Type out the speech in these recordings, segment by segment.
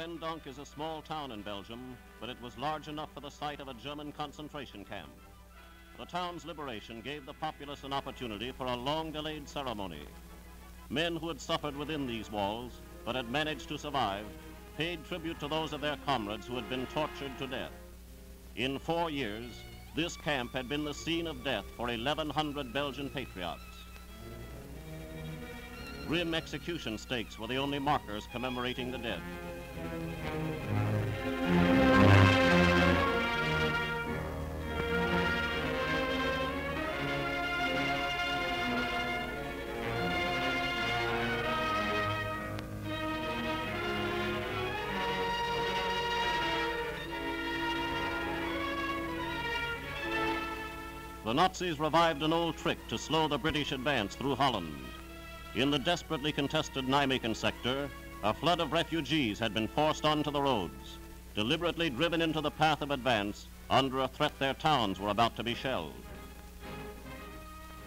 Breendonk is a small town in Belgium, but it was large enough for the site of a German concentration camp. The town's liberation gave the populace an opportunity for a long-delayed ceremony. Men who had suffered within these walls, but had managed to survive, paid tribute to those of their comrades who had been tortured to death. In 4 years, this camp had been the scene of death for 1,100 Belgian patriots. Grim execution stakes were the only markers commemorating the dead. The Nazis revived an old trick to slow the British advance through Holland. In the desperately contested Nijmegen sector, a flood of refugees had been forced onto the roads, deliberately driven into the path of advance under a threat their towns were about to be shelled.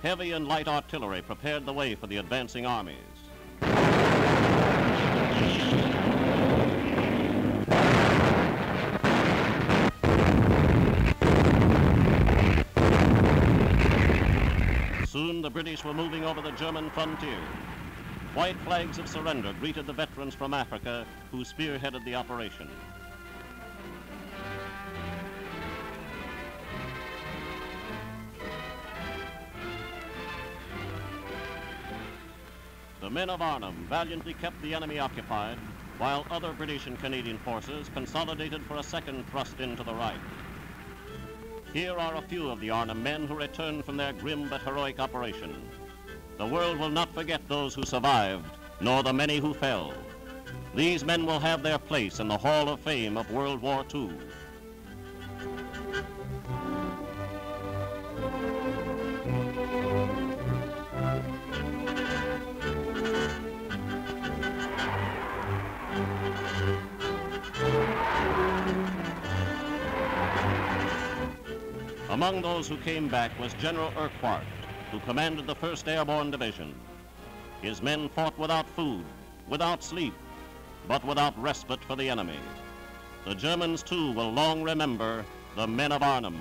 Heavy and light artillery prepared the way for the advancing armies. Soon the British were moving over the German frontier. White flags of surrender greeted the veterans from Africa who spearheaded the operation. The men of Arnhem valiantly kept the enemy occupied, while other British and Canadian forces consolidated for a second thrust into the right. Here are a few of the Arnhem men who returned from their grim but heroic operation. The world will not forget those who survived, nor the many who fell. These men will have their place in the Hall of Fame of World War II. Among those who came back was General Urquhart, who commanded the 1st Airborne Division. His men fought without food, without sleep, but without respite for the enemy. The Germans, too, will long remember the men of Arnhem.